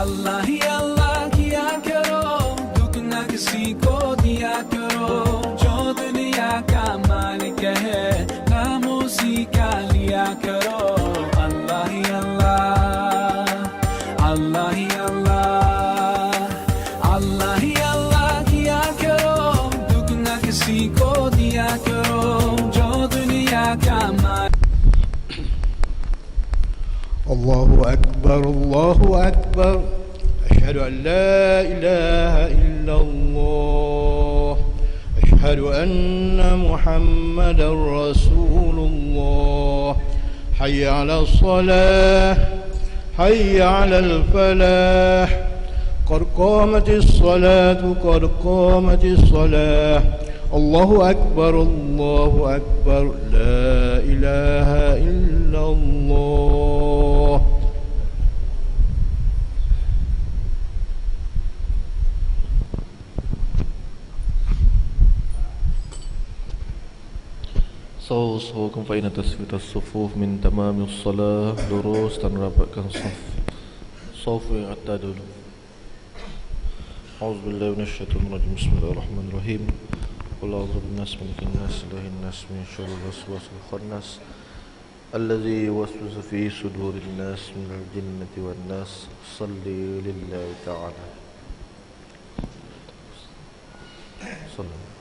अल्लाह ही अल्लाह किया करो, दुख न किसी को दिया करो, जो दुनिया का मालिक है नाम उसी का लिया करो। अल्लाह ही अल्लाह, अल्लाह ही अल्लाह, अल्लाह ही अल्लाह किया करो, दुख न किसी को दिया करो, जो दुनिया का मालिक। الله أكبر الله أكبر أشهد أن لا إله إلا الله أشهد أن محمدا رسول الله حي على الصلاة حي على الفلاح قد قامت الصلاة قد قامت الصلاة الله أكبر الله أكبر لا إله إلا الله. Sawu-sawukum fa inna tasfiyatas sufuf min tamamis salah. Lurus dan rapatkan saf yang atas dulu. A'udzubillahi minasyaitonir rajim. Bismillahirrahmanirrahim. Qul a'udzu binnas malikin nas ilahin nas min syarril waswasil khannas alladzi yuwaswisu fi sudurin nas minal jinnati wan nas. Shalli lillahi ta'ala. Sallallahu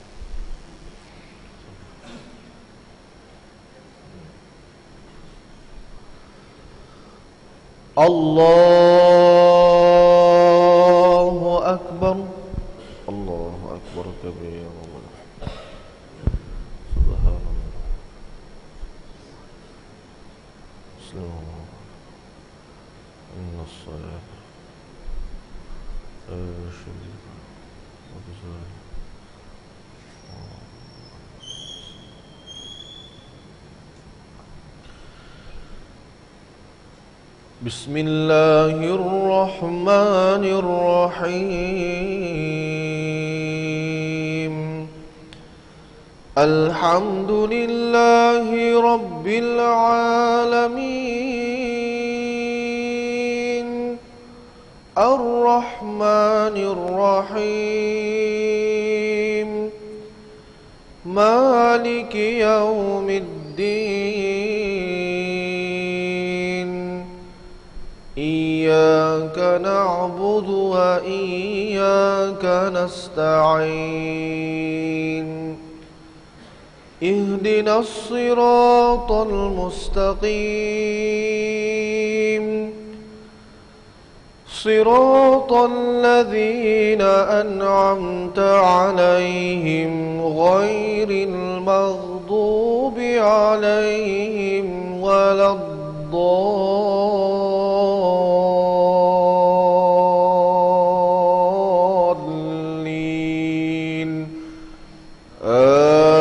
Allahu Akbar. Allahu Akbar kabira. Subhanallah. Bismillah. Inna as-salata la sharika lahu. Bismillahirrahmanirrahim. Alhamdulillahi rabbil alamin. Ar-Rahmanir-Rahim. Maliki yaumiddin. Iyyaka na'budu wa iyyaka nasta'in. Ihdinas siratal mustaqim. Siratal ladzina an'amta 'alaihim ghairil maghdubi 'alaihim waladdallin. Amin.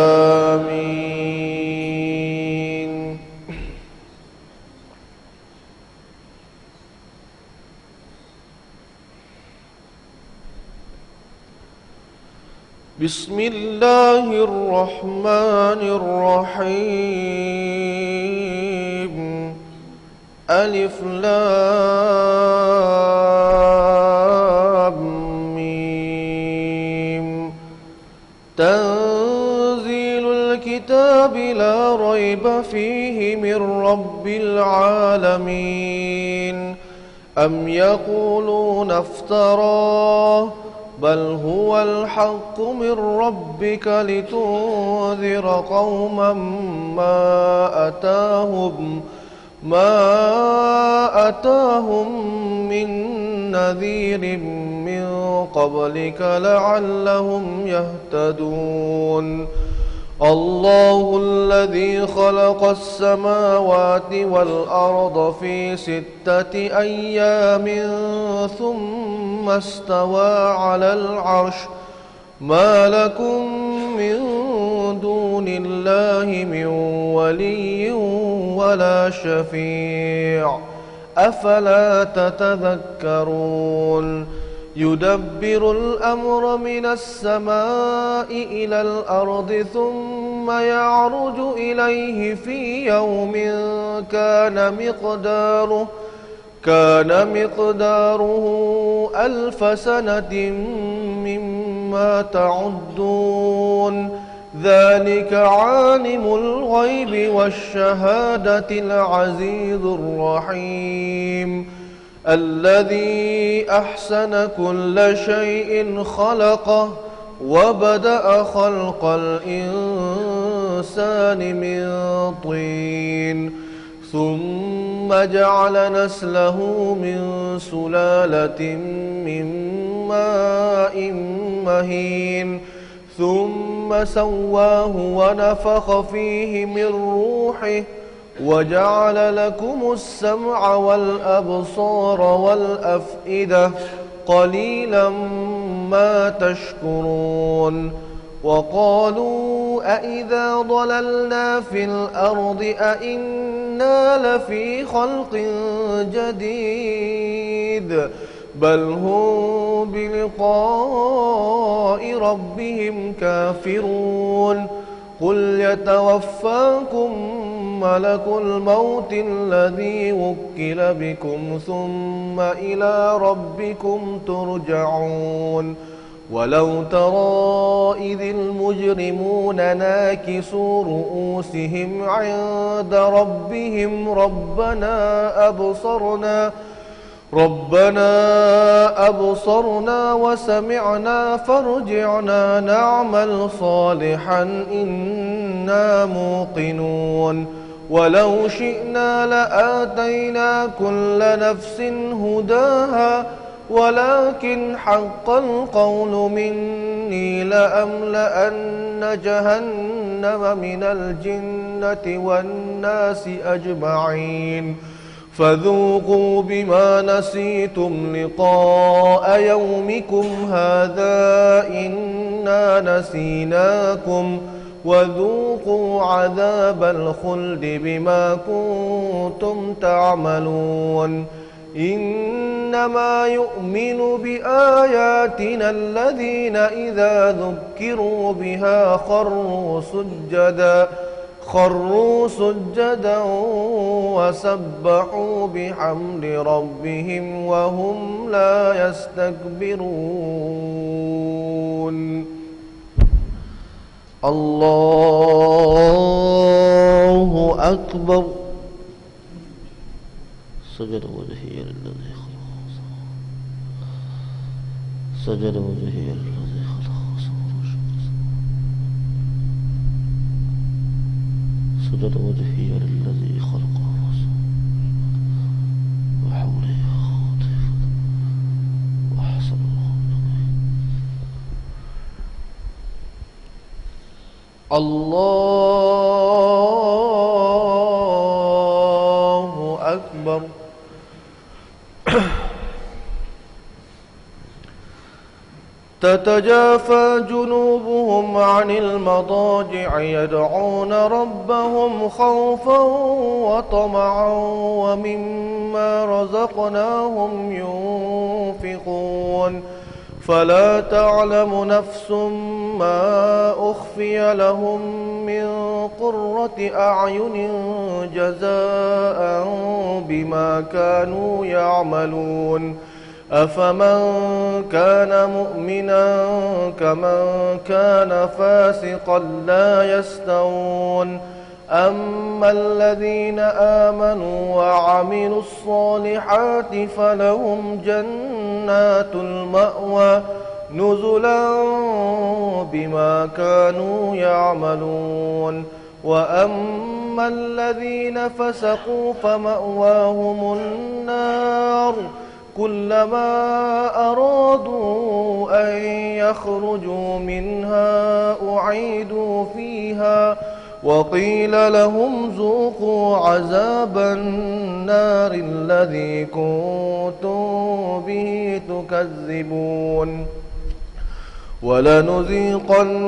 Bismillahirrahmanirrahim. Alif Lam Mim. Tanzilul kitabi la rayba fihi min rabbil alamin. Am yaquluna iftarah bal huwal haqqu min rabbika litunzira qauman ma atahum min nadhirin min qablika la'allahum yahtadun. Allahu alladhi khalaqas samawati wal arda fi sittati ayyamin thumma istawa 'alal 'arsh. Ma lakum min dunillahi min waliyyin wala shafi'. Afala tatadhakkarun. يدبر الأمر من السماء إلى الأرض ثم يعرج إليه في يوم كان كان مقداره 1000 سنة مما تعدون ذلك عالم الغيب والشهادة العزيز الرحيم الذي أحسن كل شيء خلقه وبدأ خلق الإنسان من طين ثم جعل نسله من سلالة من ماء مهين ثم سواه ونفخ فيه من روحه وجعل لكم السمع والأبصار والأفئدة قليلا ما تشكرون وقالوا أإذا ضللنا في الأرض أإنا لفي خلق جديد بل هم بلقاء ربهم كافرون قل يتوفاكم ملك الموت الذي وكل بكم ثم إلى ربكم ترجعون ولو ترى إذ المجرمون ناكسوا رؤوسهم عند ربهم ربنا أبصرنا وسمعنا فارجعنا نعمل صالحا إنا موقنون ولو شئنا لآتينا كل نفس هداها ولكن حق القول مني لأملأن جهنم من الجنة والناس أجمعين فذوقوا بما نسيتم لقاء يومكم هذا إنا نسيناكم وذوقوا عذاب الخلد بما كنتم تعملون إنما يؤمن بآياتنا الذين إذا ذكروا بها خروا سجدا وسبحوا بحمد ربهم وهم لا يستكبرون الله أكبر سجد وجهي للذي خلق سجد وجهي للذي خلق سجد وجهي للذي خلق وحوله وأحسن الله أكبر تتجافى جنوبهم عن المضاجع يدعون ربهم خوفا وطمعا ومما رزقناهم ينفقون فلا تعلم نفس ما أخفي لهم من قرة أعين جزاء بما كانوا يعملون أفمن كان مؤمنا كمن كان فاسقا لا يستوون أما الذين آمنوا وعملوا الصالحات فلهم جنات المأوى نزلا بما كانوا يعملون وأما الذين فسقوا فمأواهم النار كلما أرادوا أن يخرجوا منها أعيدوا فيها وقيل لهم ذوقوا عذاب النار الذي كنتم به تكذبون ولنذيقنهم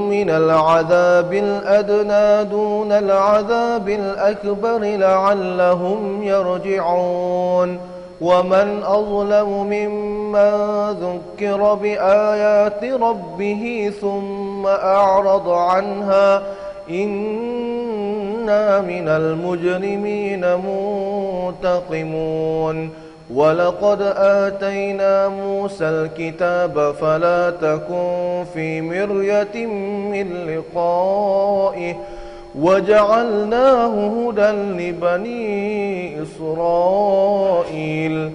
من العذاب الأدنى دون العذاب الأكبر لعلهم يرجعون ومن أظلم ممن ذكر بآيات ربه ثم أعرض عنها إنا إنا من المجرمين منتقمون ولقد آتينا موسى الكتاب فلا تكن في مرية من لقائه وجعلناه هدى لبني إسرائيل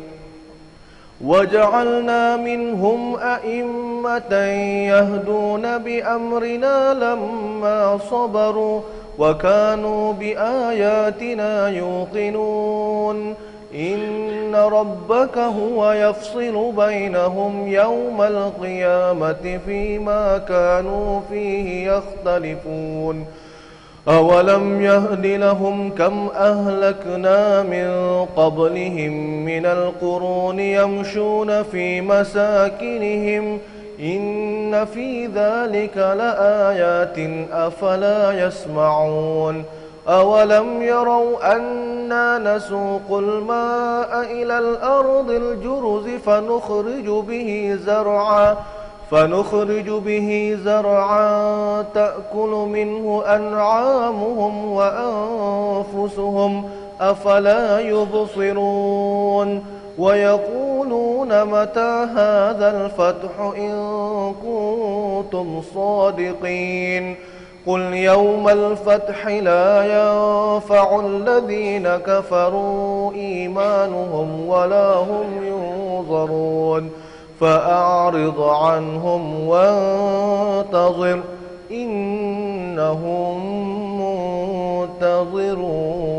وجعلنا منهم أئمة يهدون بأمرنا لما صبروا وكانوا بآياتنا يوقنون إن ربك هو يفصل بينهم يوم القيامة فيما كانوا فيه يختلفون أولم يهد لهم كم أهلكنا من قبلهم من القرون يمشون في مساكنهم إن في ذلك لآيات أفلا يسمعون أولم يروا أنا نسوق الماء إلى الأرض الجرز فنخرج به زرعا تأكل منه أنعامهم وأنفسهم أفلا يبصرون ويقولون متى هذا الفتح إن كنتم صادقين قل يوم الفتح لا ينفع الذين كفروا إيمانهم ولا هم ينظرون فأعرض عنهم وانتظر إنهم منتظرون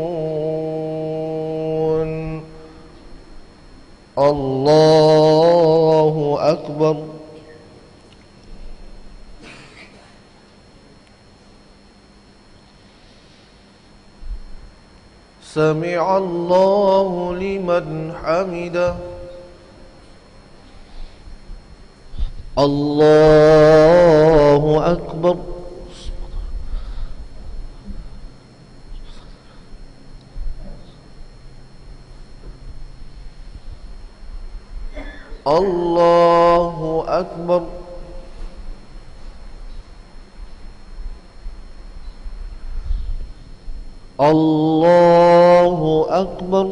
الله أكبر سمع الله لمن حمده الله أكبر الله أكبر الله أكبر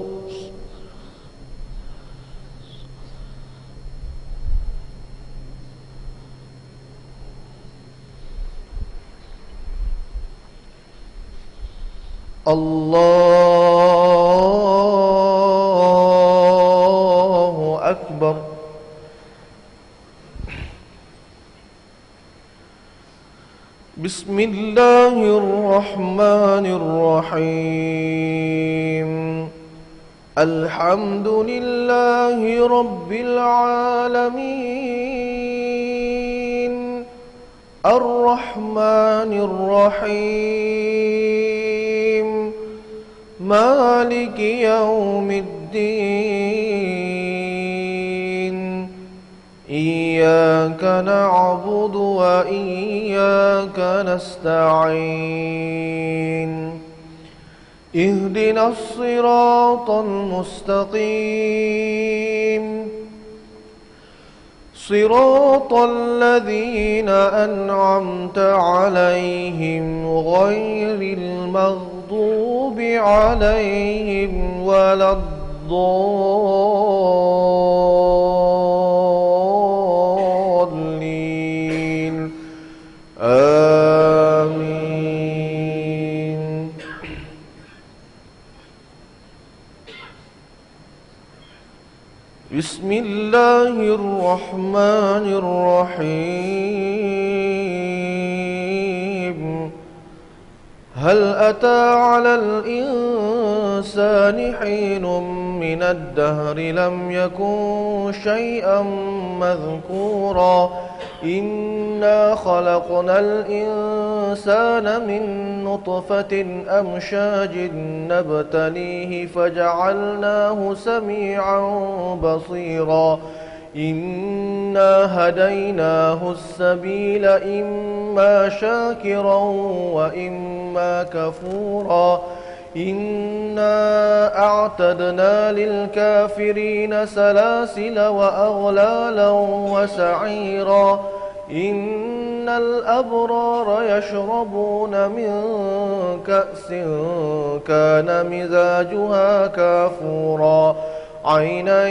الله أكبر بسم الله الرحمن الرحيم الحمد لله رب العالمين الرحمن الرحيم مالك يوم الدين إياك نعبد وإياك نستعين اهدنا الصراط المستقيم صراط الذين أنعمت عليهم غير المغضوب عليهم ولا الضالين آمين بسم الله الرحمن الرحيم هل أتى على الإنسان حين من الدهر لم يكن شيئا مذكورا إنا خلقنا الإنسان من نطفة أمشاج نبتليه فجعلناه سميعا بصيرا إنا هديناه السبيل إما شاكرا وإما كفورا إنا أعتدنا للكافرين سلاسل وأغلالا وسعيرا إن إن الأبرار يشربون من كأس كان مزاجها كافورا عينا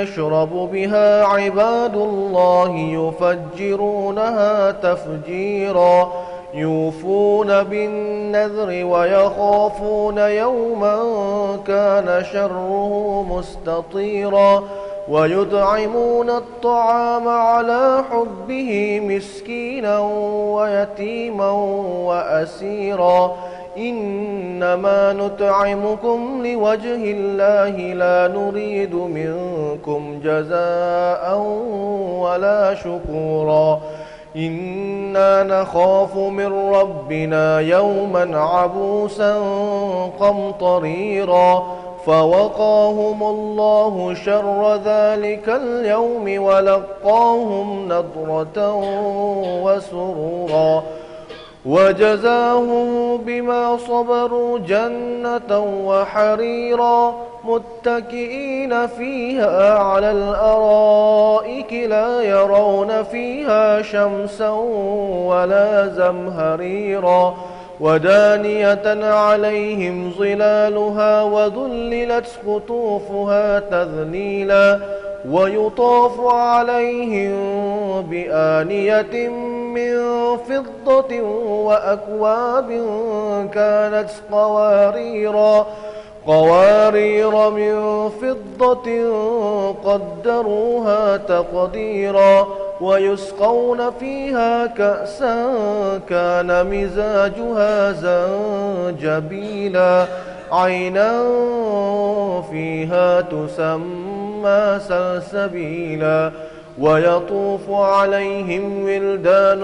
يشرب بها عباد الله يفجرونها تفجيرا يوفون بالنذر ويخافون يوما كان شره مستطيرا ويطعمون الطعام على حبه مسكينا ويتيما وأسيرا إنما نطعمكم لوجه الله لا نريد منكم جزاء ولا شكورا إنا نخاف من ربنا يوما عبوسا قمطريرا فوقاهم الله شر ذلك اليوم ولقاهم نضرة وسرورا وجزاهم بما صبروا جنة وحريرا متكئين فيها على الأرائك لا يرون فيها شمسا ولا زمهريرا ودانية عليهم ظلالها وذللت قطوفها تذليلا ويطاف عليهم بآنية من فضة وأكواب كانت قوارير من فضة قدروها تقديرا ويسقون فيها كأسا كان مزاجها زنجبيلا عينا فيها تسمى سلسبيلا ويطوف عليهم ولدان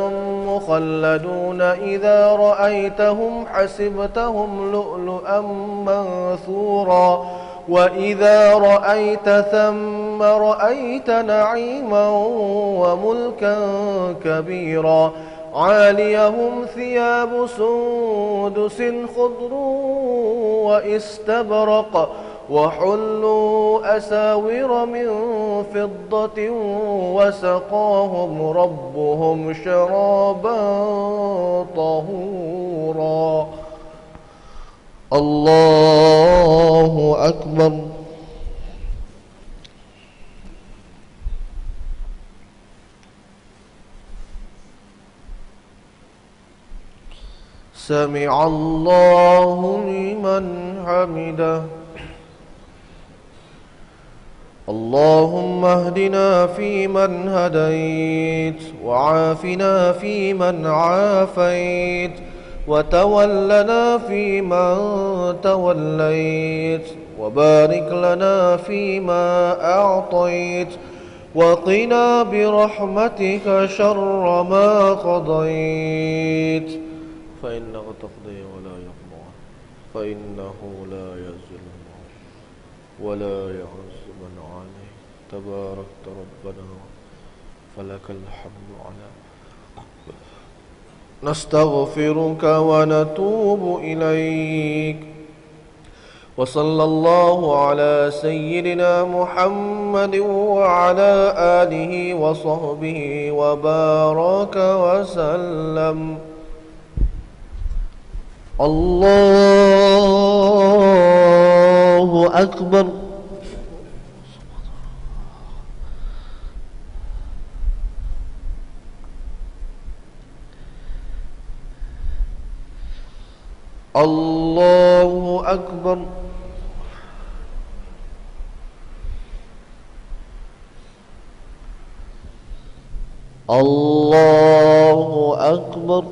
مخلدون إذا رأيتهم حسبتهم لؤلؤا منثورا وإذا رأيت ثم رأيت نعيما وملكا كبيرا عاليهم ثياب سندس خضر واستبرق وحلوا أساور من فضة وسقاهم ربهم شرابا طهورا الله أكبر سمع الله لمن حمده اللهم اهدنا فيمن هديت وعافنا فيمن عافيت وتولنا فيمن توليت وبارك لنا فيما أعطيت وقنا برحمتك شر ما قضيت فإنك تقضي ولا يقضى فإنه لا يذل ولا يعز من عليه تباركت ربنا فلك الحمد على نستغفرك ونتوب إليك وصلى الله على سيدنا محمد وعلى آله وصحبه وبارك وسلم الله أكبر الله أكبر الله أكبر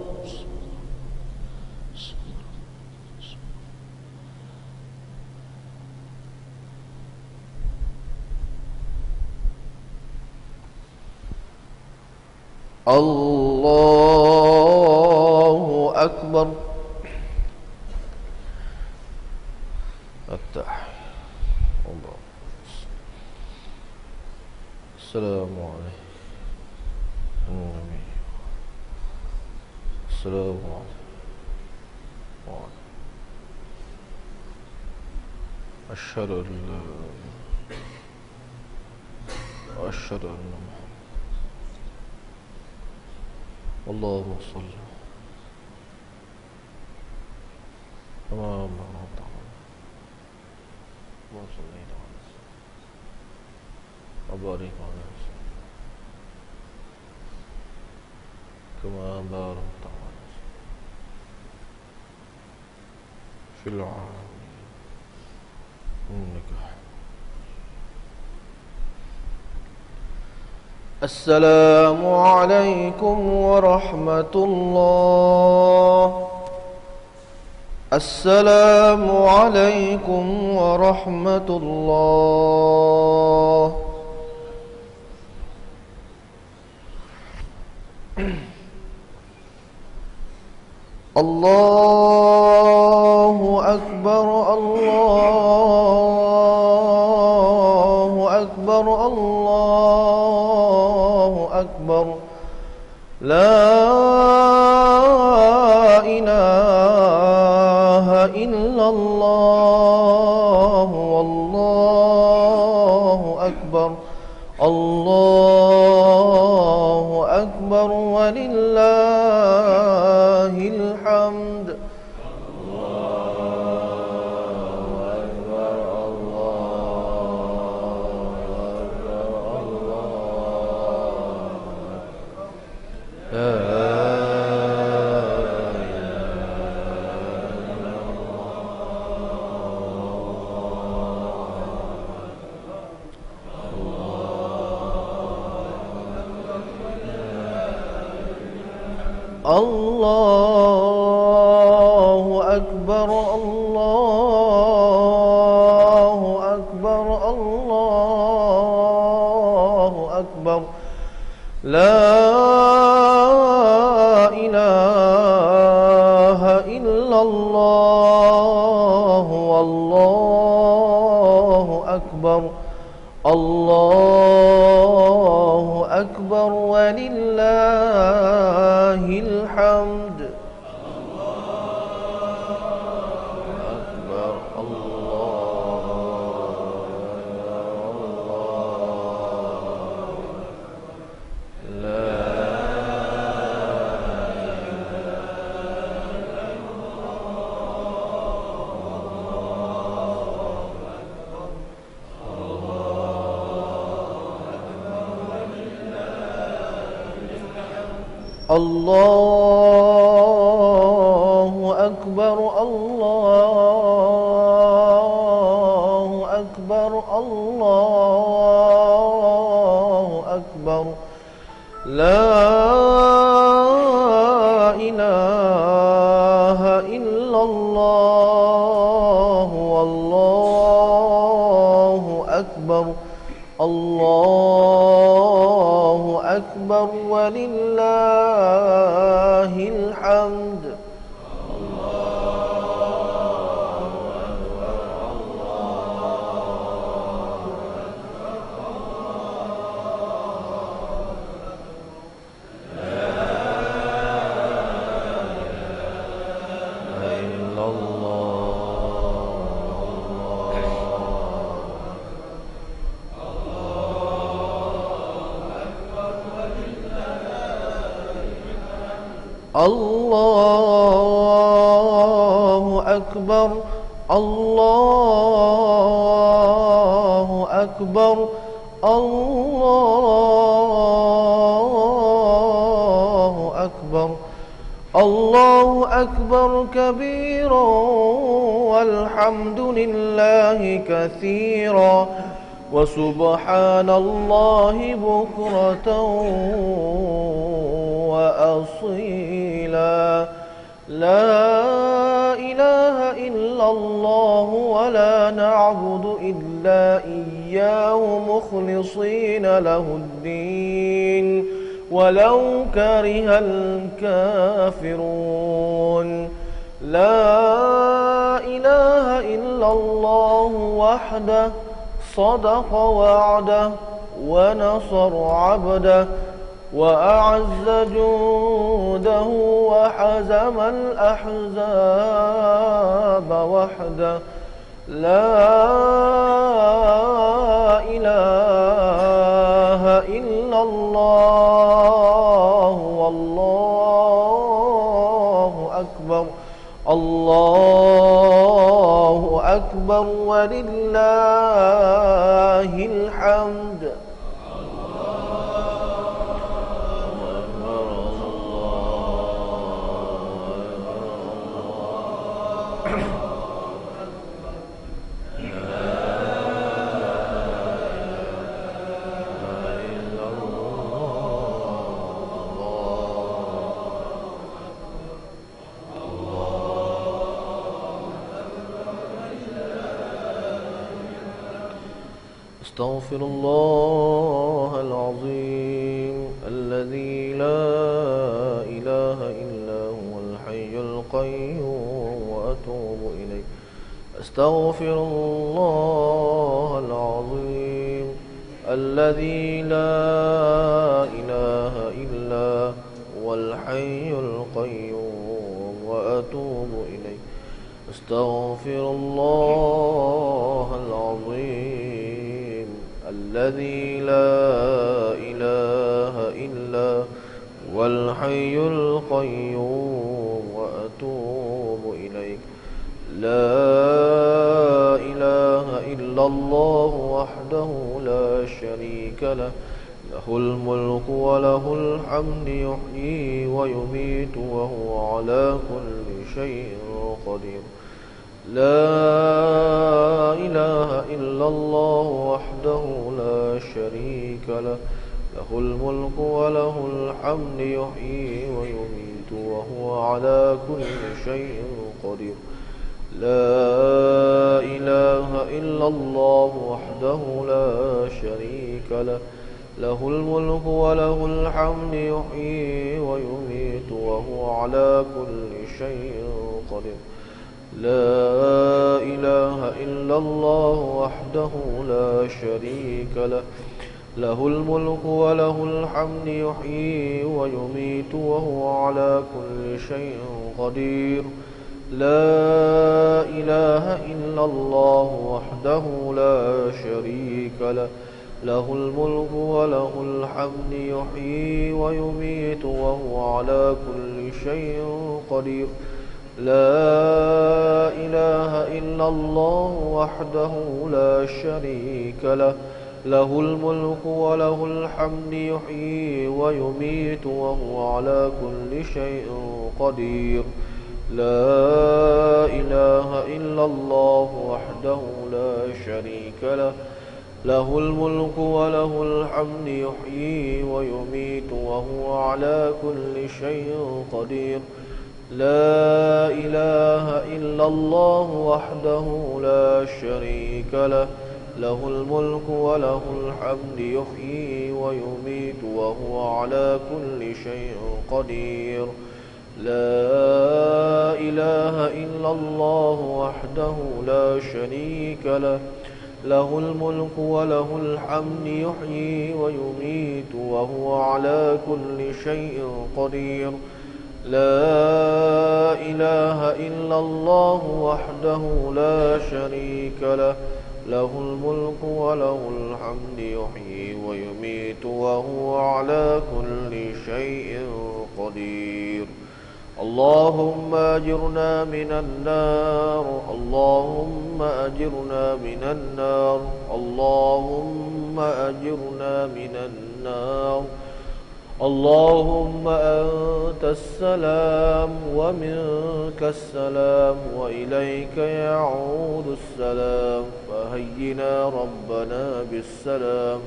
الله أكبر التحية الله السلام عليكم النبي السلام عليكم أشهد أن لا وأشهد أن محمد اللهم صل كما باركت على وصليت على وبارك على كما باركت على في العالمين إنك السلام عليكم ورحمة الله. السلام عليكم ورحمة الله. الله أكبر الله أكبر الله أكبر لا إله إلا الله والله أكبر الله أكبر ولله الحمد. الله أكبر الله أكبر الله أكبر لا إله إلا الله والله أكبر الله أكبر ولله الحمد. الله أكبر الله أكبر الله أكبر لا إله إلا الله والله أكبر الله أكبر ولله الحمد. الله أكبر الله أكبر الله أكبر الله أكبر كبيرا والحمد لله كثيرا وسبحان الله بكرة وأصيلا لا إله إلا الله ولا نعبد إلا إياه مخلصين له الدين ولو كره الكافرون لا إله إلا الله وحده صدق وعده ونصر عبده وأعز جوده وحزم الأحزاب وحده لا إله إلا الله والله الله أكبر ولله الحمد. أستغفر الله العظيم الذي لا إله إلا هو الحي القيوم وأتوب إليه. أستغفر الله العظيم الذي لا إله إلا هو الحي القيوم وأتوب إليه. أستغفر الله العظيم الذي لا إله إلا هو الحي القيوم وأتوب إليك. لا إله إلا الله وحده لا شريك له، له الملك وله الحمد يحيي ويميت وهو على كل شيء قدير. لا إله إلا الله وحده لا شريك له، له الملك وله الحمد يحيي ويميت وهو على كل شيء قدير. لا إله إلا الله وحده لا شريك له، له الملك وله الحمد يحيي ويميت وهو على كل شيء قدير. لا إله إلا الله وحده لا شريك له، له الملك وله الحمد يحيي ويميت وهو على كل شيء قدير. لا إله إلا الله وحده لا شريك له، له الملك وله الحمد يحيي ويميت وهو على كل شيء قدير. لا إله إلا الله وحده لا شريك له، له الملك وله الحمد يحيي ويميت وهو على كل شيء قدير. لا إله إلا الله وحده لا شريك له، له الملك وله الحمد يحيي ويميت وهو على كل شيء قدير. لا إله إلا الله وحده لا شريك له، له الملك وله الحمد يحيي ويميت وهو على كل شيء قدير. لا إله إلا الله وحده لا شريك له، له الملك وله الحمد يحيي ويميت وهو على كل شيء قدير. لا إله إلا الله وحده لا شريك له، له الملك وله الحمد يحيي ويميت وهو على كل شيء قدير. اللهم أجرنا من النار، اللهم أجرنا من النار، اللهم أجرنا من النار. اللهم أنت السلام ومنك السلام وإليك يعود السلام، فهينا ربنا بالسلام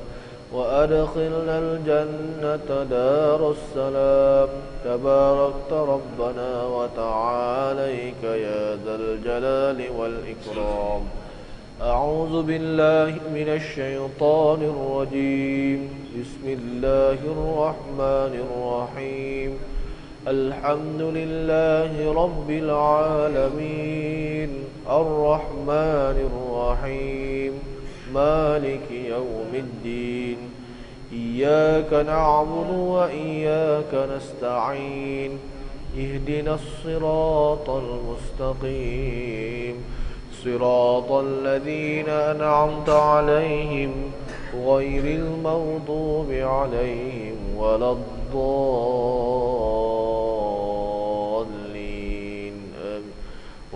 وأدخلنا الجنة دار السلام. تباركت ربنا وتعاليك يا ذا الجلال والإكرام. أعوذ بالله من الشيطان الرجيم. بسم الله الرحمن الرحيم. الحمد لله رب العالمين، الرحمن الرحيم، مالك يوم الدين. إياك نعبد وإياك نستعين. اهدنا الصراط المستقيم، صراط الذين أنعمت عليهم غير المغضوب عليهم ولا الضالين.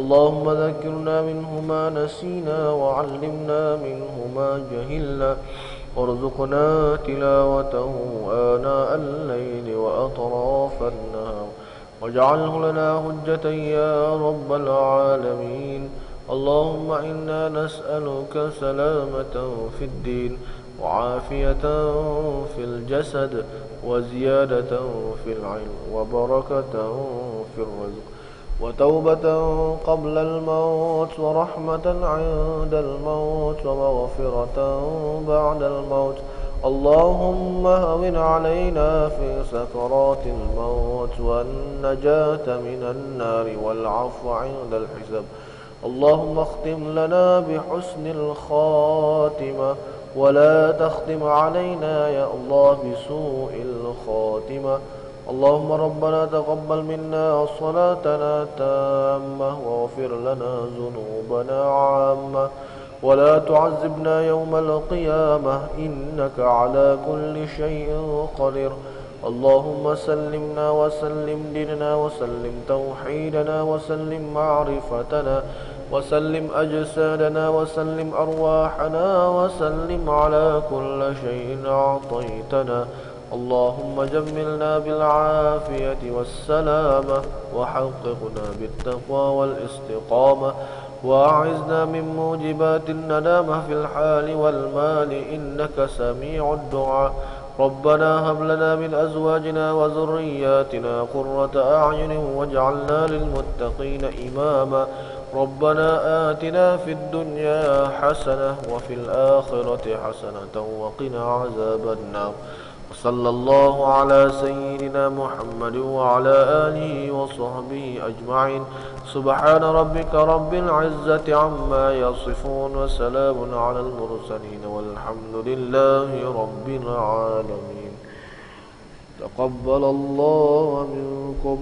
اللهم ذكرنا منه ما نسينا وعلمنا منه ما جهلنا وارزقنا تلاوته آناء الليل وأطراف النهار واجعله لنا حجة يا رب العالمين. اللهم إنا نسألك سلامة في الدين وعافية في الجسد وزيادة في العلم وبركة في الرزق وتوبة قبل الموت ورحمة عند الموت ومغفرة بعد الموت. اللهم هون علينا في سكرات الموت والنجاة من النار والعفو عند الحساب. اللهم اختم لنا بحسن الخاتمة ولا تختم علينا يا الله بسوء الخاتمة. اللهم ربنا تقبل منا صلاتنا تامة واغفر لنا ذنوبنا عامة ولا تعذبنا يوم القيامة إنك على كل شيء قدير. اللهم سلمنا وسلم ديننا وسلم توحيدنا وسلم معرفتنا وسلم أجسادنا وسلم أرواحنا وسلم على كل شيء أعطيتنا. اللهم جملنا بالعافية والسلامة وحققنا بالتقوى والاستقامة وأعذنا من موجبات الندامة في الحال والمال إنك سميع الدعاء. ربنا هب لنا من أزواجنا وذرياتنا قرة أعين واجعلنا للمتقين إماما. ربنا آتنا في الدنيا حسنة وفي الآخرة حسنة وقنا عذاب النار. صلى الله على سيدنا محمد وعلى آله وصحبه أجمعين. سبحان ربك رب العزة عما يصفون وسلام على المرسلين والحمد لله رب العالمين. تقبل الله منكم.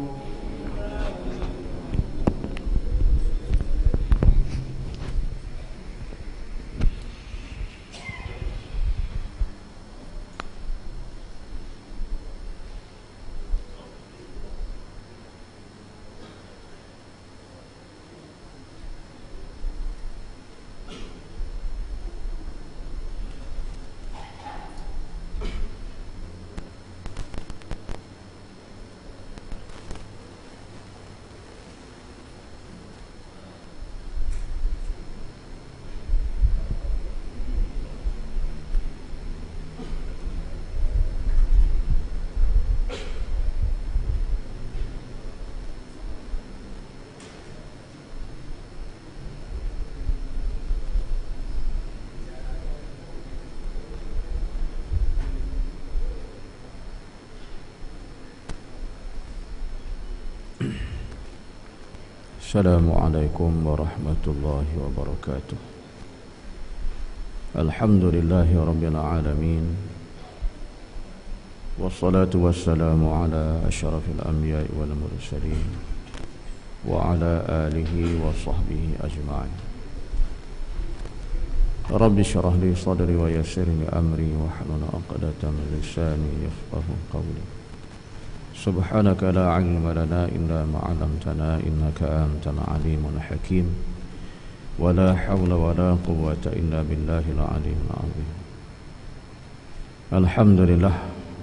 Assalamualaikum warahmatullahi wabarakatuh. Alhamdulillahi rabbil alamin. Wassalatu wassalamu ala asyrafil anbiya'i wal mursalin wa ala alihi wa sahbihi ajma'in. Rabbi syrah li sadri wa yassir li amri wa hlul 'uqdatam min lisani yafqahu qawli. Subhanaka la ilma lana illa ma 'allamtana innaka antal alimul hakim. Wa la hawla wa la quwwata illa billahil aliyyil azim. Alhamdulillah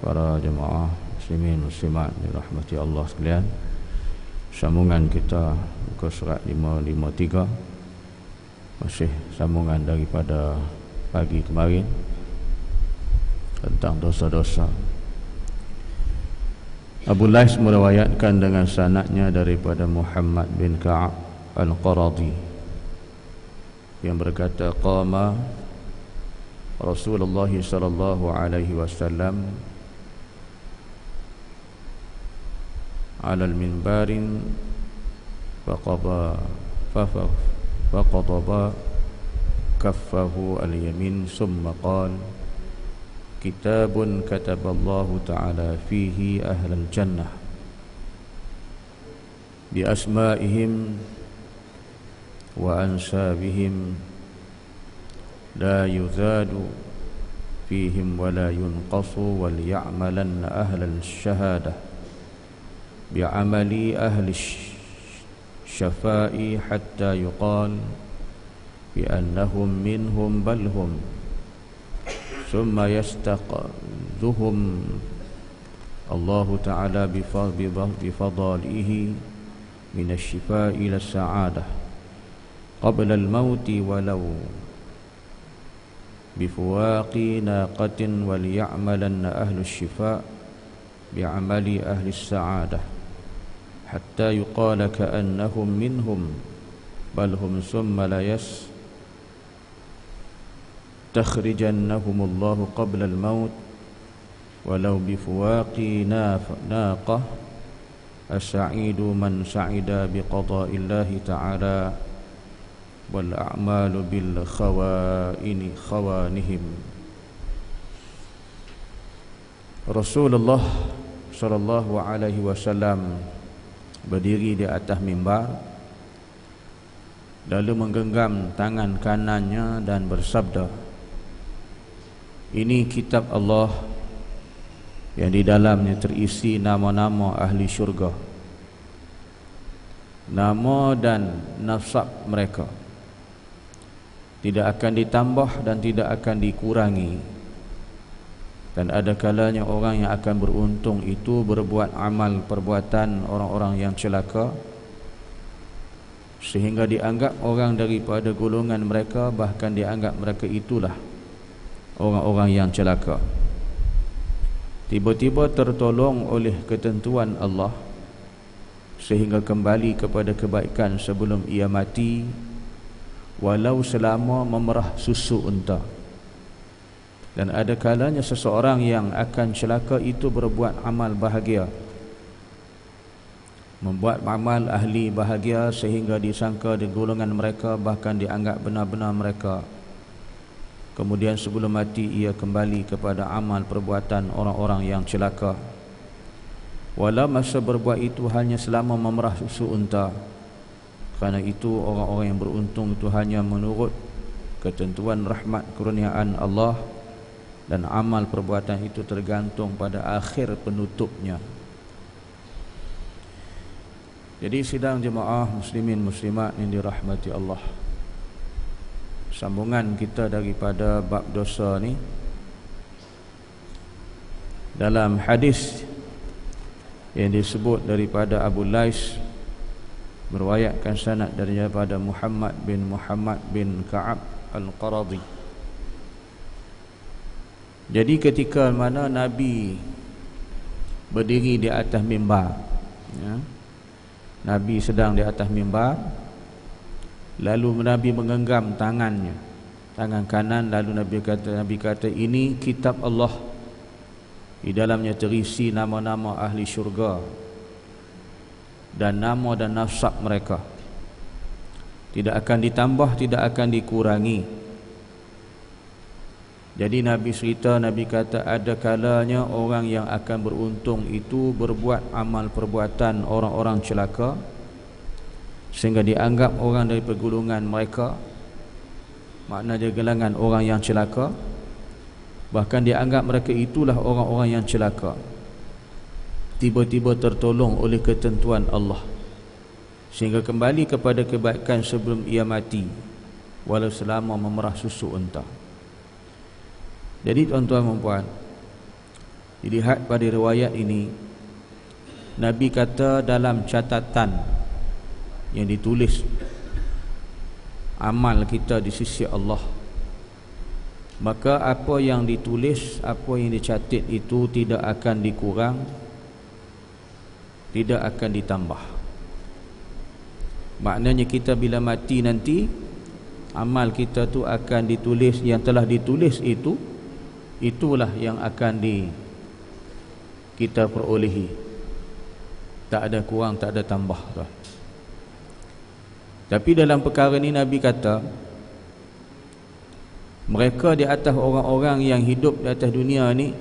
para jemaah muslimin muslimat dirahmati Allah sekalian. Sambungan kita muka surat 553 masih sambungan daripada pagi kemarin tentang dosa-dosa. Abu Lais meriwayatkan dengan sanadnya daripada Muhammad bin Ka'ab Al-Qaradi yang berkata, qama Rasulullah sallallahu alaihi wasallam ala al-minbarin faqaba kaffahu al-yamin summa qala kitabun kataballahu ta'ala fihi ahlal jannah bi asma'ihim wa ansabihim la yuzadu fihim wa la yunqasu wal ya'malanna ahlal shahadah bi'amali ahli syafai hatta yuqal bi annahum minhum bal hum thumma yastaqzuhum Allah Ta'ala bifadalihi min asy-syifaa ila as-sa'adah qabla al-maut walau bifuwaqi naqatin wal ya'malanna ahlu asy-syifaa bi'amali ahli as-sa'adah hatta yuqala ka'annahum minhum bal hum summa la yastakhrijannahum Allah qabla al-maut walau bifuwaqi naqah as-sa'idu man sa'ida biqada'illahi ta'ala wal a'malu bil khawanihim. Rasulullah sallallahu alaihi wasallam berdiri di atas mimbar, lalu menggenggam tangan kanannya dan bersabda, ini kitab Allah yang di dalamnya terisi nama-nama ahli syurga, nama dan nasab mereka, tidak akan ditambah dan tidak akan dikurangi. Dan ada kalanya orang yang akan beruntung itu berbuat amal perbuatan orang-orang yang celaka, sehingga dianggap orang daripada golongan mereka, bahkan dianggap mereka itulah orang-orang yang celaka. Tiba-tiba tertolong oleh ketentuan Allah sehingga kembali kepada kebaikan sebelum ia mati, walau selama memerah susu unta. Dan ada kalanya seseorang yang akan celaka itu berbuat amal bahagia, membuat amal ahli bahagia sehingga disangka di golongan mereka, bahkan dianggap benar-benar mereka. Kemudian sebelum mati ia kembali kepada amal perbuatan orang-orang yang celaka, walau masa berbuat itu hanya selama memerah susu unta. Kerana itu orang-orang yang beruntung itu hanya menurut ketentuan rahmat kurniaan Allah, dan amal perbuatan itu tergantung pada akhir penutupnya. Jadi sidang jemaah muslimin muslimat yang dirahmati Allah, sambungan kita daripada bab dosa ni, dalam hadis yang disebut daripada Abu Lais, meriwayatkan sanad daripada Muhammad bin Ka'ab Al-Qaradi. Jadi ketika mana Nabi berdiri di atas mimbar, ya, Nabi sedang di atas mimbar, lalu Nabi menggenggam tangannya, tangan kanan, lalu Nabi kata ini kitab Allah, di dalamnya terisi nama-nama ahli syurga dan nama dan nasab mereka, tidak akan ditambah, tidak akan dikurangi. Jadi Nabi cerita, Nabi kata ada kalanya orang yang akan beruntung itu berbuat amal perbuatan orang-orang celaka sehingga dianggap orang dari pergolongan mereka, maknanya gelangan orang yang celaka, bahkan dianggap mereka itulah orang-orang yang celaka. Tiba-tiba tertolong oleh ketentuan Allah sehingga kembali kepada kebaikan sebelum ia mati, walau selama memerah susu unta. Jadi tuan-tuan dan puan, dilihat pada riwayat ini, Nabi kata dalam catatan yang ditulis amal kita di sisi Allah, maka apa yang ditulis, apa yang dicatat itu tidak akan dikurang, tidak akan ditambah. Maknanya kita bila mati nanti, amal kita tu akan ditulis, yang telah ditulis itu, itulah yang akan kita perolehi. Tak ada kurang, tak ada tambah. Tapi dalam perkara ni Nabi kata, mereka di atas orang-orang yang hidup di atas dunia ni,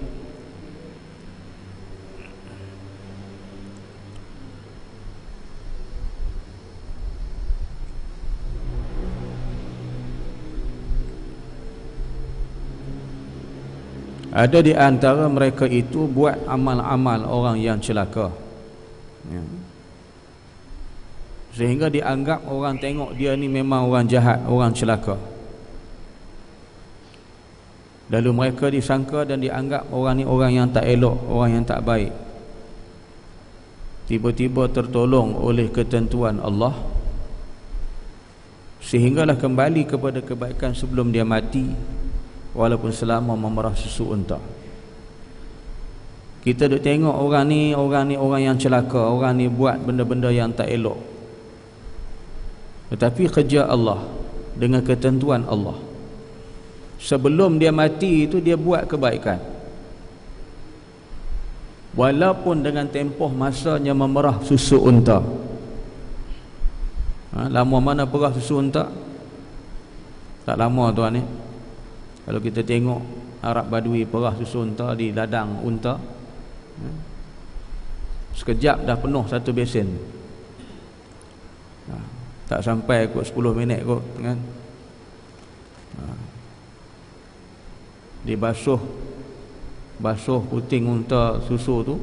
ada di antara mereka itu buat amal-amal orang yang celaka, ya. sehingga dianggap orang tengok dia ni memang orang jahat, orang celaka. Lalu mereka disangka dan dianggap orang ni orang yang tak elok, orang yang tak baik. Tiba-tiba tertolong oleh ketentuan Allah, sehinggalah kembali kepada kebaikan sebelum dia mati, walaupun selama memerah susu unta. Kita duk tengok orang ni orang yang celaka, orang ni buat benda-benda yang tak elok. Tetapi kerja Allah dengan ketentuan Allah, sebelum dia mati itu dia buat kebaikan, walaupun dengan tempoh masanya memerah susu unta. Lama mana perah susu unta? Tak lama tuan ni. Kalau kita tengok Arab Badui perah susu unta di ladang unta, sekejap dah penuh satu besen. Tak sampai kot 10 minit kot kan. Dibasuh puting unta susu tu,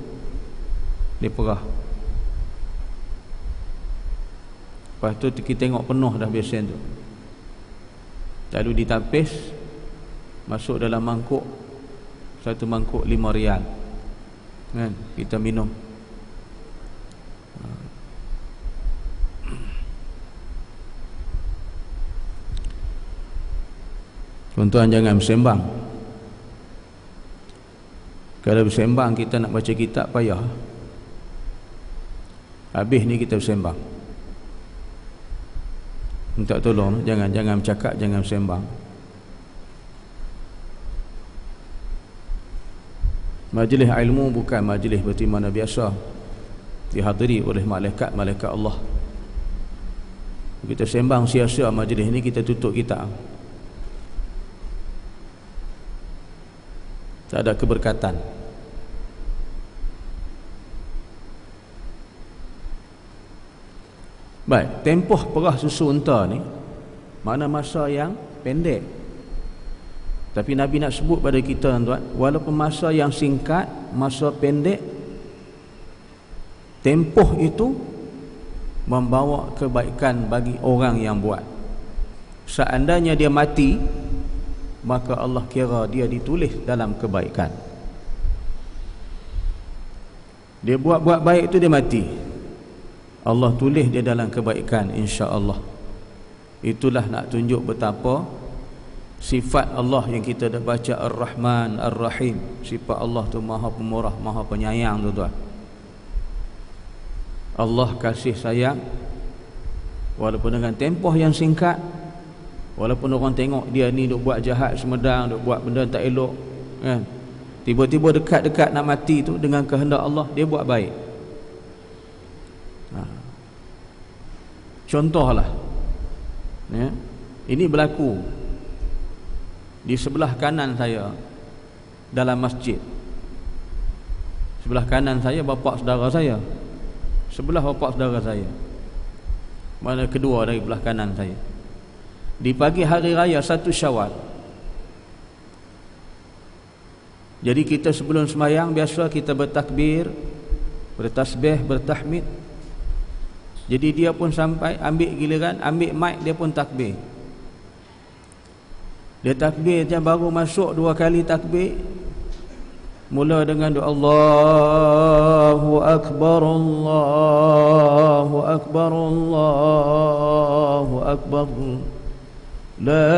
diperah. Lepas tu kita tengok penuh dah besen tu, lalu ditapis, masuk dalam mangkuk, satu mangkuk 5 rial kan, kita minum. Tuan-tuan jangan bersembang. Kalau bersembang kita nak baca kitab payah. Habis ni kita bersembang, minta tolong, jangan bercakap, jangan bersembang. Majlis ilmu bukan majlis seperti mana biasa dihadiri oleh malaikat Allah. Kita sembang sia-sia majlis ni, kita tutup kitab, tak ada keberkatan. Baik, tempoh perah susu unta ni mana masa yang pendek. Tapi Nabi nak sebut pada kita tuan, walaupun masa yang singkat, masa pendek, tempoh itu membawa kebaikan bagi orang yang buat. Seandainya dia mati, maka Allah kira dia ditulis dalam kebaikan. Dia buat baik itu, dia mati, Allah tulis dia dalam kebaikan, insya-Allah. Itulah nak tunjuk betapa sifat Allah yang kita dah baca, Ar-Rahman Ar-Rahim. Sifat Allah tu Maha Pemurah, Maha Penyayang, tuan-tuan. Allah kasih sayang walaupun dengan tempoh yang singkat, walaupun orang tengok dia ni duk buat jahat semedang, duk buat benda tak elok kan, tiba-tiba dekat-dekat nak mati tu, dengan kehendak Allah dia buat baik. Contohlah ya, ini berlaku di sebelah kanan saya dalam masjid. Sebelah kanan saya bapa saudara saya, sebelah bapa saudara saya, mana kedua dari belah kanan saya. Di pagi hari raya 1 Syawal. Jadi kita sebelum sembahyang biasa kita bertakbir, bertasbih, bertahmid. Jadi dia pun sampai ambil giliran, ambil mic, dia pun takbir. Dia takbir je, baru masuk 2 kali takbir, mula dengan doa Allahu Akbar, Allahu Akbar, Allahu Akbar, La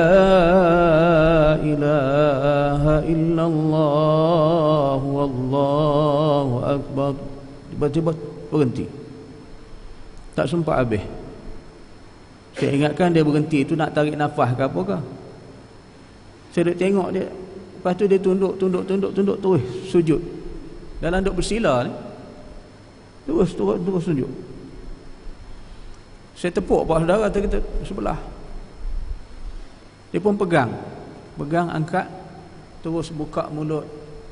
ilaha illallah, Wallahu Akbar. Tiba-tiba berhenti, tak sempat habis. Saya ingatkan dia berhenti itu nak tarik nafas ke apakah. Saya duk tengok dia, lepas tu dia tunduk terus sujud. Dalam duk bersila ni, terus sujud. Saya tepuk pak saudara kita sebelah, dia pun pegang, angkat, terus buka mulut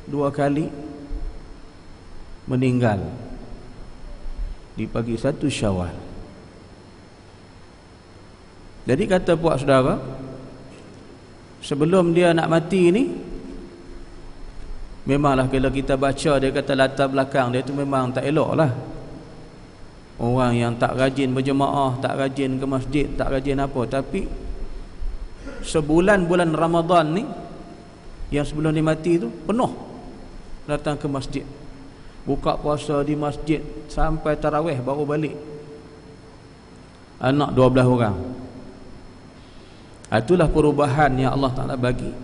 2 kali, meninggal di pagi 1 Syawal. Jadi kata puak saudara, sebelum dia nak mati ni, memanglah kalau kita baca dia kata latar belakang dia tu memang tak elok lah. Orang yang tak rajin berjemaah, tak rajin ke masjid, tak rajin apa, tapi sebulan bulan Ramadan ni yang sebelum dia mati tu penuh datang ke masjid, buka puasa di masjid sampai tarawih baru balik. Anak 12 orang. Itulah perubahan yang Allah Ta'ala bagi.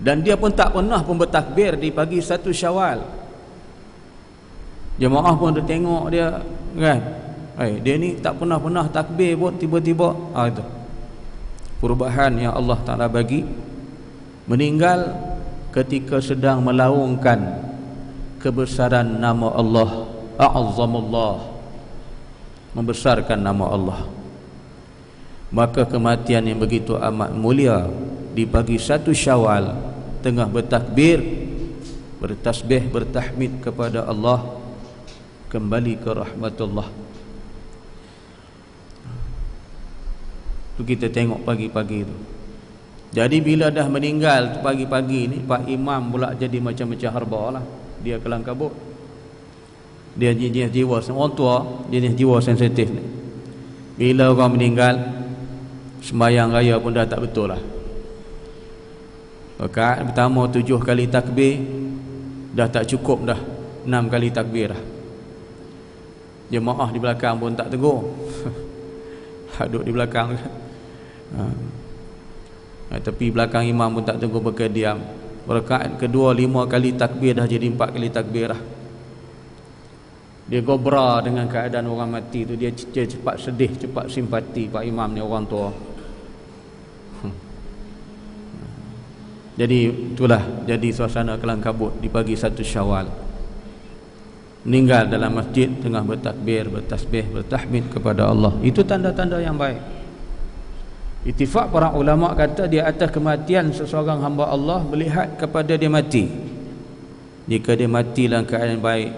Dan dia pun tak pernah pun bertakbir di pagi 1 Syawal. Jemaah pun dia tengok dia kan, dia ni tak pernah takbir pun, tiba-tiba itu perubahan yang Allah Ta'ala bagi. Meninggal ketika sedang melaungkan kebesaran nama Allah, a'azzamullah, membesarkan nama Allah. Maka kematian yang begitu amat mulia di pagi 1 Syawal, tengah bertakbir, bertasbih, bertahmid kepada Allah, kembali ke rahmatullah. Tu kita tengok pagi-pagi tu. Jadi bila dah meninggal pagi-pagi ni, Pak Imam pula jadi macam-macam harba lah. Dia kelang kabut. Dia jenis jiwa, orang tua jenis jiwa sensitif ni. Bila orang meninggal, sembahyang raya pun dah tak betul lah. Rakaat pertama 7 kali takbir dah tak cukup dah, 6 kali takbir dah. Jemaah di belakang pun tak tegur. Duduk di belakang tepi belakang imam pun tak tegur, pakai diam. Rakaat kedua 5 kali takbir dah jadi 4 kali takbir dah. Dia gobra dengan keadaan orang mati tu. Dia cepat sedih, cepat simpati. Pak Imam ni orang tua. Jadi itulah jadi suasana kelang kabut di pagi 1 Syawal. Meninggal dalam masjid tengah bertakbir, bertasbih, bertahmid kepada Allah. Itu tanda-tanda yang baik. Ittifaq para ulama kata di atas kematian seseorang hamba Allah melihat kepada dia mati. Jika dia mati dalam keadaan baik,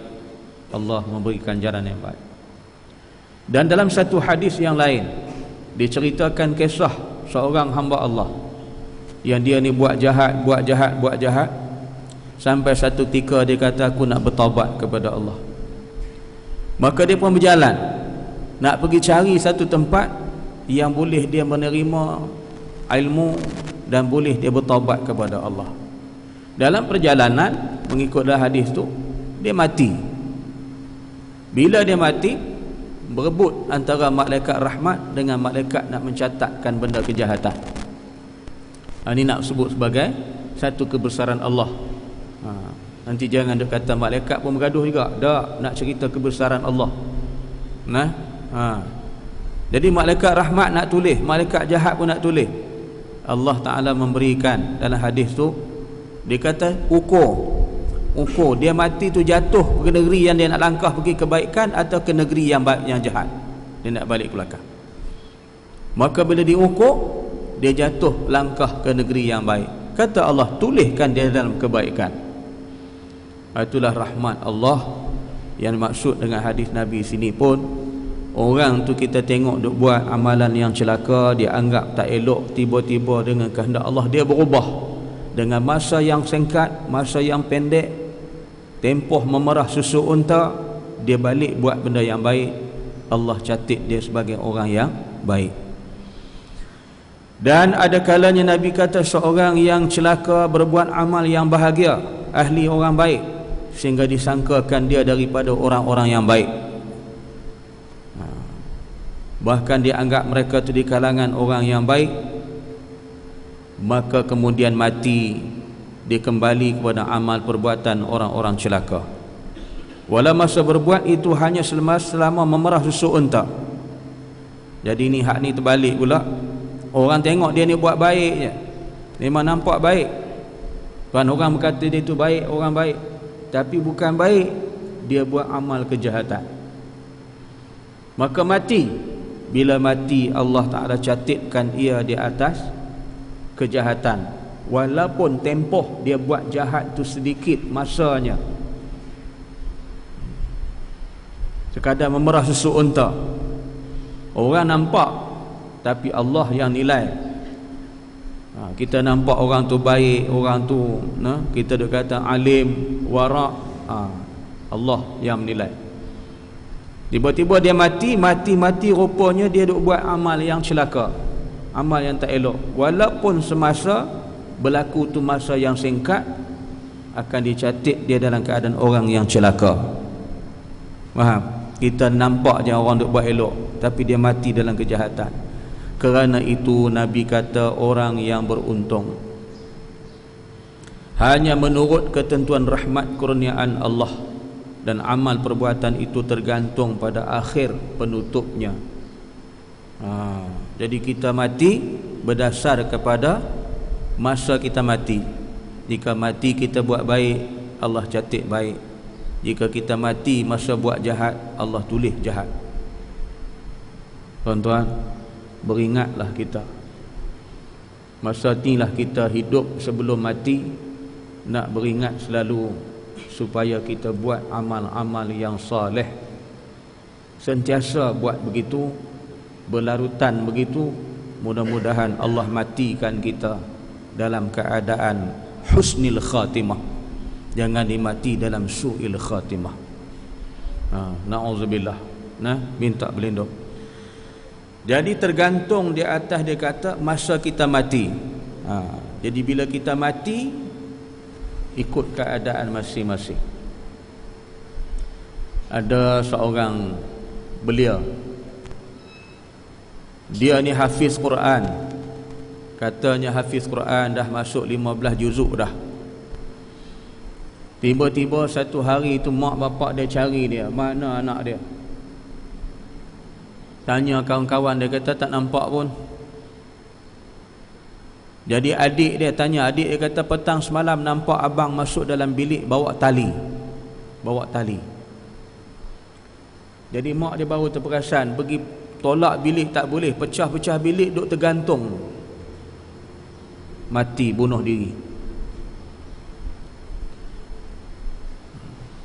Allah memberikan jalan yang baik. Dan dalam satu hadis yang lain diceritakan kisah seorang hamba Allah yang dia ni buat jahat sampai satu ketika dia kata, aku nak bertaubat kepada Allah. Maka dia pun berjalan nak pergi cari satu tempat yang boleh dia menerima ilmu dan boleh dia bertaubat kepada Allah. Dalam perjalanan mengikutlah hadis tu, dia mati. Bila dia mati, berebut antara malaikat rahmat dengan malaikat nak mencatatkan benda kejahatan. Ini nak sebut sebagai satu kebesaran Allah. Nanti jangan dia kata malaikat pun bergaduh juga. Tak, nak cerita kebesaran Allah. Jadi malaikat rahmat nak tulis, malaikat jahat pun nak tulis. Allah Ta'ala memberikan dalam hadis tu, dia kata ukur dia mati tu jatuh ke negeri yang dia nak langkah pergi kebaikan atau ke negeri yang jahat, dia nak balik ke belakang. Maka bila diukur, dia jatuh langkah ke negeri yang baik. Kata Allah, tuliskan dia dalam kebaikan. Itulah rahmat Allah yang maksud dengan hadis Nabi sini pun. Orang tu kita tengok duk buat amalan yang celaka, dia anggap tak elok, tiba-tiba dengan kehendak Allah dia berubah. Dengan masa yang singkat, masa yang pendek, tempoh memerah susu unta, dia balik buat benda yang baik. Allah catat dia sebagai orang yang baik. Dan ada kalanya Nabi kata seorang yang celaka berbuat amal yang bahagia, ahli orang baik, sehingga disangkakan dia daripada orang-orang yang baik. Bahkan dianggap mereka itu di kalangan orang yang baik. Maka kemudian mati, dia kembali kepada amal perbuatan orang-orang celaka. Walau masa berbuat itu hanya selama memerah susu unta. Jadi ni hak ni terbalik pula. Orang tengok dia ni buat baik je, memang nampak baik. Kan orang berkata dia tu baik, orang baik, tapi bukan baik, dia buat amal kejahatan. Maka mati. Bila mati, Allah Ta'ala catatkan ia di atas kejahatan, walaupun tempoh dia buat jahat tu sedikit masanya, sekadar memerah susu unta. Orang nampak, tapi Allah yang nilai. Kita nampak orang tu baik, orang tu kita dah kata alim, wara', Allah yang menilai. Tiba-tiba dia mati rupanya dia duk buat amal yang celaka, amal yang tak elok. Walaupun semasa berlaku tu masa yang singkat, akan dicatat dia dalam keadaan orang yang celaka. Faham? Kita nampak je orang duk buat elok, tapi dia mati dalam kejahatan. Kerana itu Nabi kata orang yang beruntung hanya menurut ketentuan rahmat kurniaan Allah, dan amal perbuatan itu tergantung pada akhir penutupnya. Jadi kita mati berdasar kepada masa kita mati. Jika mati kita buat baik, Allah catat baik. Jika kita mati masa buat jahat, Allah tulis jahat. Tuan-tuan, beringatlah kita. Masa inilah kita hidup sebelum mati, nak beringat selalu supaya kita buat amal-amal yang soleh. Sentiasa buat begitu, berlarutan begitu. Mudah-mudahan Allah matikan kita dalam keadaan husnil khatimah. Jangan dimati dalam su'il khatimah. Na'udzubillah. Minta berlindung. Jadi tergantung di atas dia kata masa kita mati. Jadi bila kita mati, ikut keadaan masing-masing. Ada seorang belia, dia ni hafiz Quran. Katanya hafiz Quran dah masuk 15 juzuk dah. Tiba-tiba satu hari tu mak bapak dia cari dia, mana anak dia. Tanya kawan-kawan, dia kata tak nampak pun. Jadi adik dia tanya, adik dia kata petang semalam nampak abang masuk dalam bilik bawa tali. Jadi mak dia baru terperasan, pergi tolak bilik tak boleh, pecah-pecah bilik, duk tergantung. Mati, bunuh diri.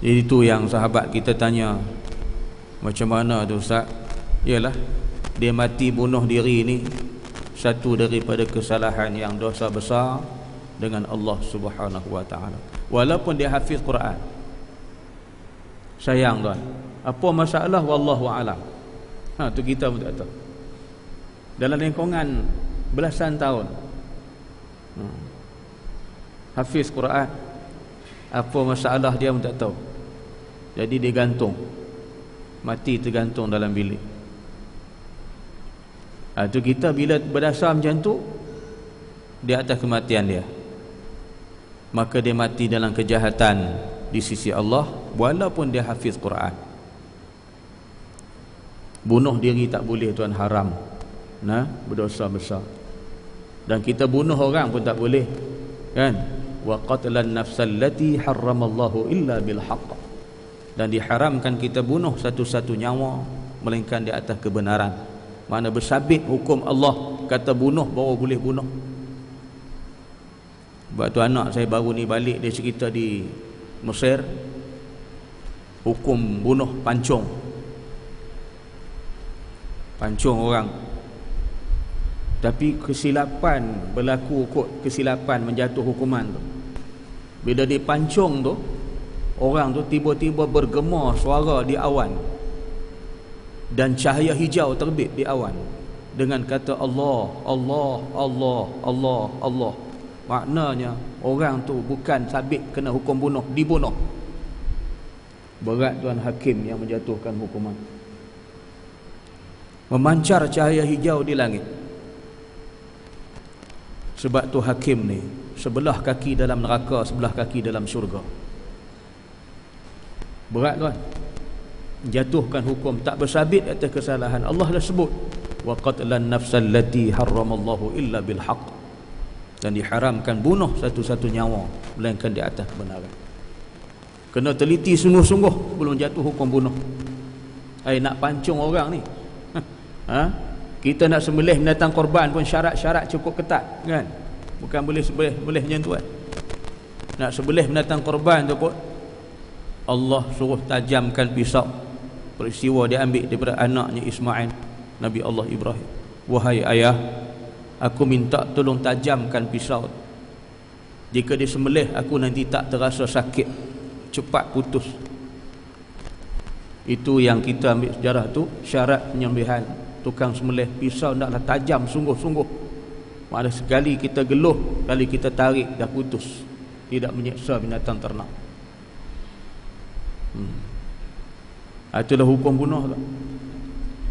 Jadi itu yang sahabat kita tanya, macam mana tu Ustaz? Yalah, dia mati bunuh diri ni satu daripada kesalahan yang dosa besar dengan Allah Subhanahu wa taala. Walaupun dia hafiz Quran. Sayang tuan. Apa masalah wallahu alam. Tu kita pun tak tahu. Dalam lingkungan belasan tahun. Hafiz Quran. Apa masalah dia pun tak tahu. Jadi dia gantung. Mati tergantung dalam bilik. Tu kita bila berdasar macam tu, di atas kematian dia, maka dia mati dalam kejahatan di sisi Allah, walaupun dia hafiz Quran. Bunuh diri tak boleh tuan, haram. Berdosa besar. Dan kita bunuh orang pun tak boleh, kan? Wa qatlan nafsal lati harramallahu illa bil haqq. Dan diharamkan kita bunuh satu-satu nyawa melainkan di atas kebenaran. Mana bersabit hukum Allah, kata bunuh baru boleh bunuh. Sebab tu anak saya baru ni balik, dia cerita di Mesir, hukum bunuh pancung orang. Tapi kesilapan berlaku, kot kesilapan menjatuh hukuman tu. Bila dipancung tu, orang tu tiba-tiba bergema suara di awan, dan cahaya hijau terbit di awan dengan kata Allah, Allah, Allah, Allah, Allah. Maknanya orang tu bukan sabit kena hukum bunuh, dibunuh. Berat tuan hakim yang menjatuhkan hukuman. Memancar cahaya hijau di langit. Sebab tu hakim ni sebelah kaki dalam neraka, sebelah kaki dalam syurga. Berat tuan. Jatuhkan hukum tak bersabit atas kesalahan. Allah dah sebut wa qatlan nafsal lati harramallahu illa bil haqq, dan diharamkan bunuh satu-satu nyawa melainkan di atas kebenaran. Kena teliti sungguh-sungguh belum jatuh hukum bunuh. Nak pancung orang ni, kita nak sembelih binatang korban pun syarat-syarat cukup ketat, kan? Bukan boleh macam tu kan. Nak sembelih binatang korban tu pun Allah suruh tajamkan pisau. Peristiwa dia ambil daripada anaknya Ismail, Nabi Allah Ibrahim. Wahai ayah, aku minta tolong tajamkan pisau. Jika disembelih aku nanti tak terasa sakit, cepat putus. Itu yang kita ambil sejarah tu, syarat penyembelihan. Tukang sembelih pisau hendaklah tajam sungguh-sungguh. Maknanya sekali kita geluh, kali kita tarik dah putus, tidak menyeksa binatang ternak. Itulah hukum bunuh tu.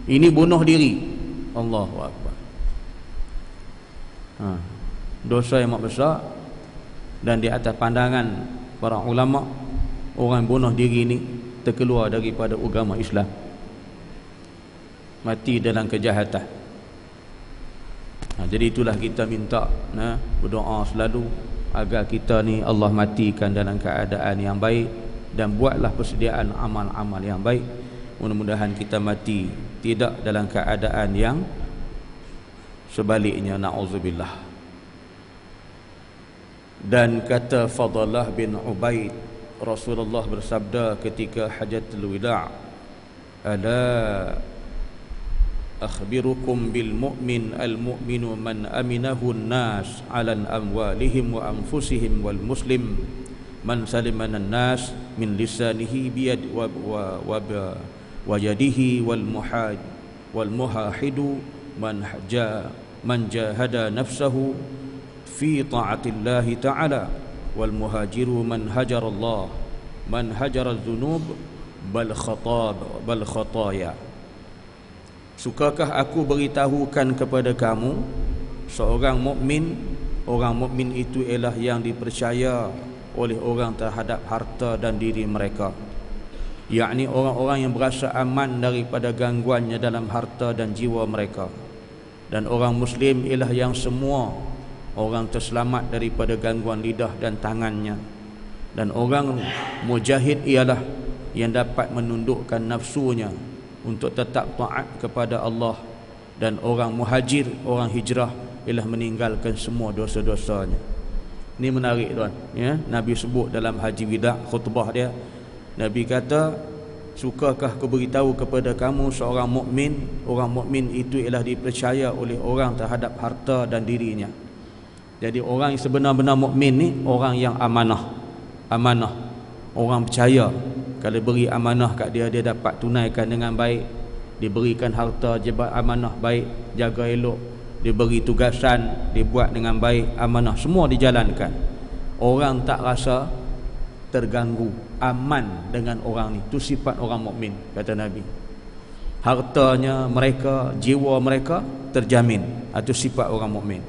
Ini bunuh diri. Allahu Akbar. Dosa yang amat besar. Dan di atas pandangan para ulama, orang bunuh diri ini terkeluar daripada agama Islam, mati dalam kejahatan. Jadi itulah kita minta, berdoa selalu agar kita ni Allah matikan dalam keadaan yang baik, dan buatlah persediaan amal-amal yang baik. Mudah-mudahan kita mati tidak dalam keadaan yang sebaliknya, na'udzubillah. Dan kata Fadalah bin Ubaid, Rasulullah bersabda ketika Hajatul Wida', ala akhbirukum bil mu'min al mu'minu man aminahu an-nas 'ala amwalihim wa anfusihim wal muslim man salimana an-nas min lisanihi biyad wa yadihi wal muhahidu man jahada nafsahu fi ta'atillahi ta'ala wal muhajiru man hajar Allah man hajar az-zunub bal khataya. Sukakah aku beritahukan kepada kamu seorang mukmin, orang mukmin itu ialah yang dipercaya oleh orang terhadap harta dan diri mereka, yakni orang-orang yang berasa aman daripada gangguannya dalam harta dan jiwa mereka. Dan orang muslim ialah yang semua orang terselamat daripada gangguan lidah dan tangannya. Dan orang mujahid ialah yang dapat menundukkan nafsunya untuk tetap taat kepada Allah. Dan orang muhajir, orang hijrah, ialah meninggalkan semua dosa-dosanya. Ini menarik tuan, ya? Nabi sebut dalam Haji Wida' khutbah dia, Nabi kata, sukakah aku beritahu kepada kamu seorang mukmin, orang mukmin itu ialah dipercaya oleh orang terhadap harta dan dirinya. Jadi orang yang sebenar-benar mukmin ni orang yang amanah, orang percaya. Kalau beri amanah kat dia, dia dapat tunaikan dengan baik. Diberikan harta, jebat amanah baik, jaga elok. Diberi tugasan, dibuat dengan baik, amanah semua dijalankan. Orang tak rasa terganggu, aman dengan orang ni. Itu sifat orang mukmin, kata Nabi. Hartanya mereka, jiwa mereka terjamin. Itu sifat orang mukmin.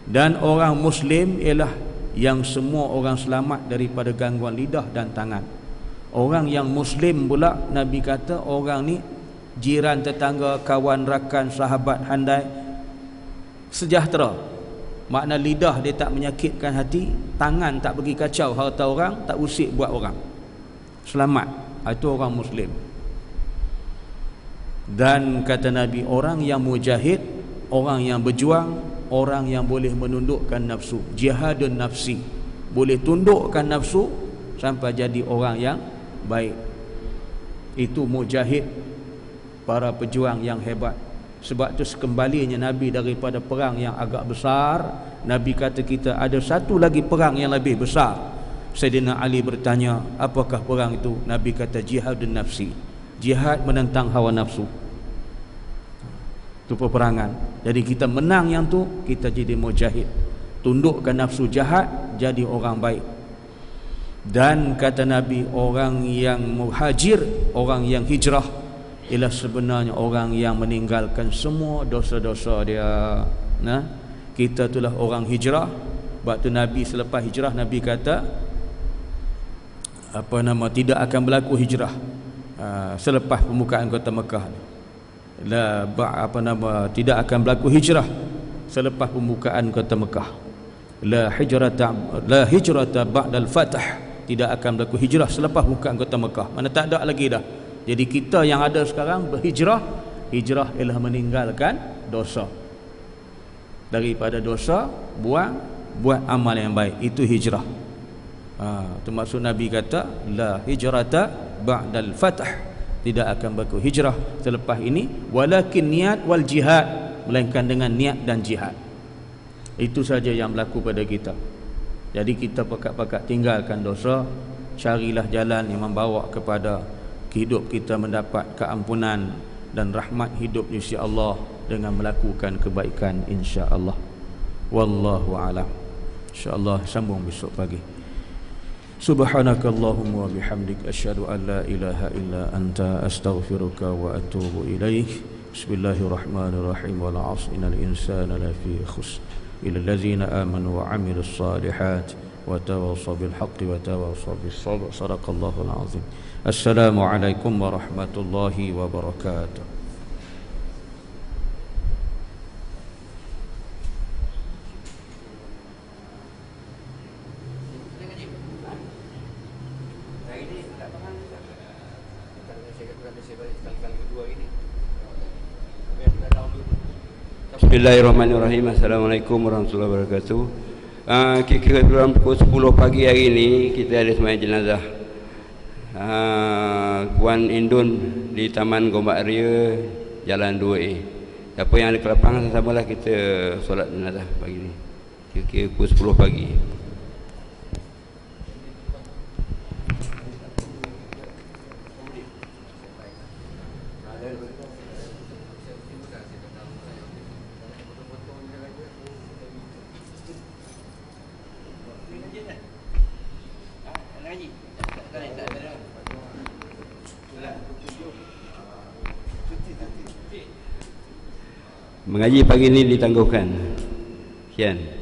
Dan orang muslim ialah yang semua orang selamat daripada gangguan lidah dan tangan. Orang yang muslim pula, Nabi kata orang ni jiran, tetangga, kawan, rakan, sahabat, handai, sejahtera. Makna lidah dia tak menyakitkan hati, tangan tak pergi kacau harta orang, tak usik buat orang, selamat. Itu orang muslim. Dan kata Nabi, orang yang mujahid, orang yang berjuang, orang yang boleh menundukkan nafsu, jihadun nafsi, boleh tundukkan nafsu sampai jadi orang yang baik. Itu mujahid, para pejuang yang hebat. Sebab tu sekembalinya Nabi daripada perang yang agak besar, Nabi kata kita ada satu lagi perang yang lebih besar. Sayyidina Ali bertanya, apakah perang itu? Nabi kata jihadun nafsi, jihad menentang hawa nafsu. Itu peperangan. Jadi kita menang yang tu, kita jadi mujahid, tundukkan nafsu jahat, jadi orang baik. Dan kata Nabi, orang yang muhajir, orang yang hijrah, ialah sebenarnya orang yang meninggalkan semua dosa-dosa dia. Kita itulah orang hijrah. Sebab tu Nabi selepas hijrah, Nabi kata tidak akan berlaku hijrah selepas pembukaan kota Mekah. Tidak akan berlaku hijrah selepas pembukaan kota Mekah. La hijrata ba'dal fath. Tidak akan berlaku hijrah selepas pembukaan kota Mekah. Mana tak ada lagi dah. Jadi kita yang ada sekarang berhijrah. Hijrah ialah meninggalkan dosa. Daripada dosa, buat amal yang baik. Itu hijrah. Itu maksud Nabi kata la hijrata ba'dal fath. Tidak akan berlaku hijrah selepas ini, walakin niat wal jihad, melainkan dengan niat dan jihad. Itu saja yang berlaku pada kita. Jadi kita pakat-pakat tinggalkan dosa, carilah jalan yang membawa kepada hidup kita mendapat keampunan dan rahmat hidup insya-Allah dengan melakukan kebaikan insya-Allah. Wallahu a'lam. Insya-Allah sambung besok pagi. Subhanakallahumma wa bihamdik asyhadu an la ilaha illa anta astaghfiruka wa atubu ilaik. Bismillahirrahmanirrahim. Wal 'asri innal insana lafi khusr illa allazina amanu wa 'amilus solihat wa tawassaw bil haqqi wa tawassaw bis sabr. Shadaqallahul 'azim. Assalamualaikum warahmatullahi wabarakatuh. Bismillahirrahmanirrahim. Assalamualaikum warahmatullahi wabarakatuh. Kira-kira dalam pukul 10 pagi hari ini kita ada sembahyang jenazah Puan Indun di Taman Gombak Ria, Jalan 2A. Siapa yang ada ke lapangan sama-samalah kita solat jenazah pagi ini. Kira-kira pukul 10 pagi. Mengaji pagi ini ditangguhkan. Sekian.